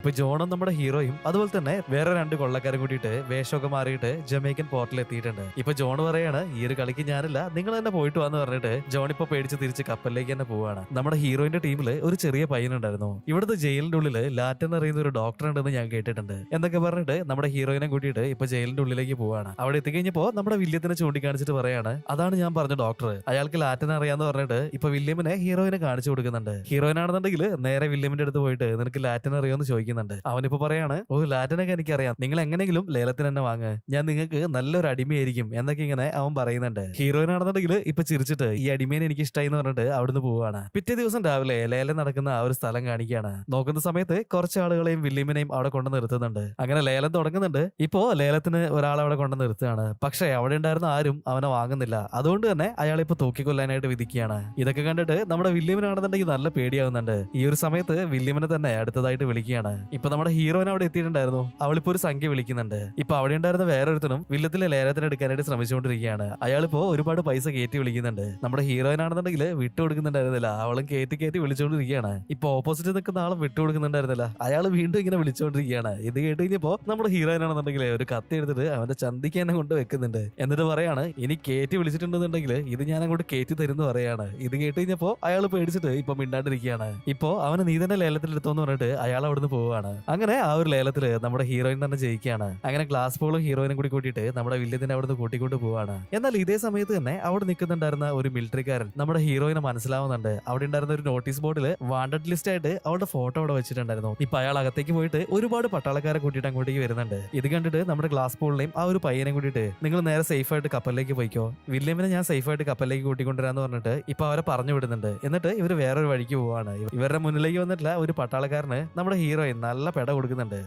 ഇപ്പൊ ജോണും നമ്മുടെ ഹീറോയും അതുപോലെ തന്നെ വേറെ രണ്ട് കൊള്ളക്കാരും കൂടിയിട്ട് വേഷമൊക്കെ മാറിയിട്ട് ജമൈക്കൻ പോർട്ടിൽ എത്തിയിട്ടുണ്ട്. ഇപ്പൊ ജോൺ പറയാണ് ഈ ഒരു കളിക്ക് ഞാനില്ല, നിങ്ങൾ തന്നെ പോയിട്ട് വാന്ന് പറഞ്ഞിട്ട് ജോൺ ഇപ്പൊ പേടിച്ച് തിരിച്ച് കപ്പലിലേക്ക് തന്നെ പോവാണ്. നമ്മുടെ ഹീറോയിന്റെ ടീമില് ഒരു ചെറിയ പയ്യനുണ്ടായിരുന്നു. ഇവിടുത്തെ ജയിലിന്റെ ഉള്ളില് ലാറ്റൻ അറിയുന്ന ഒരു ഡോക്ടർ ഉണ്ടെന്ന് ഞാൻ കേട്ടിട്ടുണ്ട് എന്നൊക്കെ പറഞ്ഞിട്ട് നമ്മുടെ ഹീറോയിനെ കൂട്ടിയിട്ട് ഇപ്പൊ ജയിലിന്റെ ഉള്ളിലേക്ക് പോവാണ്. അവിടെ എത്തിക്കഴിഞ്ഞപ്പോ നമ്മുടെ വില്യത്തിനെ ചൂണ്ടിക്കാണിച്ചിട്ട് പറയാണ് അതാണ് ഞാൻ പറഞ്ഞ ഡോക്ടർ, അയാൾക്ക് ലാറ്റൻ അറിയാന്ന് പറഞ്ഞിട്ട് ഇപ്പൊ വില്യമിനെ ഹീറോയിനെ കാണിച്ചു കൊടുക്കുന്നുണ്ട്. ഹീറോയിനാണെന്നുണ്ടെങ്കിൽ നേരെ വില്യമിന്റെ അടുത്ത് പോയിട്ട് നിനക്ക് ലാറ്റൻ അറിയോന്ന് ചോദിക്കുന്നുണ്ട്. അവനിപ്പോ പറയാണ് ഓ ലാറ്റനൊക്കെ എനിക്കറിയാം, നിങ്ങൾ എങ്ങനെയെങ്കിലും ലേലത്തിന് തന്നെ വാങ്ങ്, ഞാൻ നിങ്ങൾക്ക് നല്ലൊരു അടിമയായിരിക്കും എന്നൊക്കെ ഇങ്ങനെ അവൻ പറയുന്നുണ്ട്. ഹീറോയിനാണെന്നുണ്ടെങ്കിൽ ഇപ്പൊ ചിരിച്ചിട്ട് ഈ അടിമേനെ എനിക്ക് ഇഷ്ടമായി എന്ന് പറഞ്ഞിട്ട് അവിടുന്ന് പോവാണ്. പിറ്റേ ദിവസം രാവിലെ ലേലം നടക്കുന്ന ആ ഒരു സ്ഥലം കാണിക്കുകയാണ്. നോക്കുന്ന സമയത്ത് കുറച്ച് ആളുകളെയും വില്യമിനെയും അവിടെ കൊണ്ടു നിർത്തുന്നുണ്ട്. അങ്ങനെ ലേലം തുടങ്ങുന്നുണ്ട്. ഇപ്പോ ലേലത്തിന് ഒരാളെ അവിടെ കൊണ്ടു നിർത്തുകയാണ്. പക്ഷേ അവിടെ ഉണ്ടായിരുന്ന ആരും അവനെ വാങ്ങുന്നില്ല. അതുകൊണ്ട് തന്നെ അയാളെ ഇപ്പൊ തൂക്കിക്കൊല്ലാനായിട്ട് വിധിക്കുകയാണ്. ഇതൊക്കെ കണ്ടിട്ട് നമ്മുടെ വില്യമിനാണെന്നുണ്ടെങ്കിൽ നല്ല പേടിയാവുന്നുണ്ട്. ഈ ഒരു സമയത്ത് വില്യമിനെ തന്നെ അടുത്തതായിട്ട് വിളിക്കുകയാണ്. ഇപ്പൊ നമ്മുടെ ഹീറോയിൻ അവിടെ എത്തിയിട്ടുണ്ടായിരുന്നു. അവളിപ്പോ ഒരു സംഖ്യ വിളിക്കുന്നുണ്ട്. ഇപ്പൊ അവിടെ ഉണ്ടായിരുന്ന വേറൊരുത്തനും വില്ലത്തിലെ ലേലത്തിന് എടുക്കാനായിട്ട് ശ്രമിച്ചുകൊണ്ടിരിക്കുകയാണ്. അയാളിപ്പോ ഒരുപാട് പൈസ കയറ്റി വിളിക്കുന്നുണ്ട്. നമ്മുടെ ഹീറോയിൻ ആണെന്നുണ്ടെങ്കിൽ വിട്ടുകൊടുക്കുന്നുണ്ടായിരുന്നില്ല. അവളും കയറ്റി വിളിച്ചുകൊണ്ടിരിക്കുകയാണ്. ഇപ്പൊ ഓപ്പോസിറ്റ് നിൽക്കുന്ന ആളും വിട്ടുകൊടുക്കുന്നുണ്ടായിരുന്നില്ല. അയാൾ വീണ്ടും ഇങ്ങനെ വിളിച്ചുകൊണ്ടിരിക്കുകയാണ്. ഇത് കേട്ട് കഴിഞ്ഞപ്പോ നമ്മുടെ ഹീറോയിൻ ആണെന്നുണ്ടെങ്കിൽ ഒരു കത്തി എടുത്തിട്ട് അവന്റെ ചന്തിക്ക് തന്നെ കൊണ്ട് വെക്കുന്നുണ്ട്. എന്നിട്ട് പറയാണ് ഇനി കയറ്റി വിളിച്ചിട്ടുണ്ടെന്നുണ്ടെങ്കിൽ ഇത് ഞാൻ അങ്ങോട്ട് കയറ്റി തരുന്നു പറയാണ്. ഇത് കേട്ട് കഴിഞ്ഞപ്പോ അയാൾ പേടിച്ചിട്ട് ഇപ്പൊ മിണ്ടാണ്ടിരിക്കുകയാണ്. ഇപ്പോ അവന് നീ തന്നെ ലേലത്തിൽ എടുത്തോന്ന് പറഞ്ഞിട്ട് അയാൾ അവിടുന്ന് പോവുകയാണ്. അങ്ങനെ ആ ഒരു ലേലത്തില് നമ്മുടെ ഹീറോയിൻ തന്നെ ജയിക്കുകയാണ്. അങ്ങനെ ഗ്ലാസ് പോളും ഹീറോയിനും കൂടി കൂട്ടിയിട്ട് നമ്മുടെ വില്യത്തിനെ അവിടുന്ന് കൂട്ടിക്കൊണ്ട് പോവാണ്. എന്നാൽ ഇതേ സമയത്ത് തന്നെ അവിടെ നിൽക്കുന്നുണ്ടായിരുന്ന ഒരു മിലിറ്ററിക്കാരൻ നമ്മുടെ ഹീറോയിനെ മനസ്സിലാവുന്നുണ്ട്. അവിടെ ഉണ്ടായിരുന്ന ഒരു നോട്ടീസ് ബോർഡിൽ വാണ്ടഡ് ലിസ്റ്റ് ആയിട്ട് അവളുടെ ഫോട്ടോ അവിടെ വെച്ചിട്ടുണ്ടായിരുന്നു. ഇപ്പൊ അയാൾ അകത്തേക്ക് പോയിട്ട് ഒരുപാട് പട്ടാളക്കാരെ കൂട്ടിയിട്ട് അങ്ങോട്ടേക്ക് വരുന്നുണ്ട്. ഇത് കണ്ടിട്ട് നമ്മുടെ ഗ്ലാസ് പോളിനെയും ആ ഒരു പയ്യനെ കൂട്ടിയിട്ട് നിങ്ങൾ നേരെ സേഫ് ആയിട്ട് കപ്പലിലേക്ക് പോയിക്കോ, വില്യമിനെ ഞാൻ സേഫ് ആയിട്ട് കപ്പലിലേക്ക് കൂട്ടിക്കൊണ്ടുവരാന്ന് പറഞ്ഞിട്ട് ഇപ്പൊ അവരെ പറഞ്ഞു വിടുന്നുണ്ട്. എന്നിട്ട് ഇവർ വേറൊരു വഴിക്ക് പോവാണ്. ഇവരുടെ മുന്നിലേക്ക് വന്നിട്ടില്ല ഒരു പട്ടാളക്കാരന് നമ്മുടെ ഹീറോയിൻ നല്ല പെട കൊടുക്കുന്നുണ്ട്.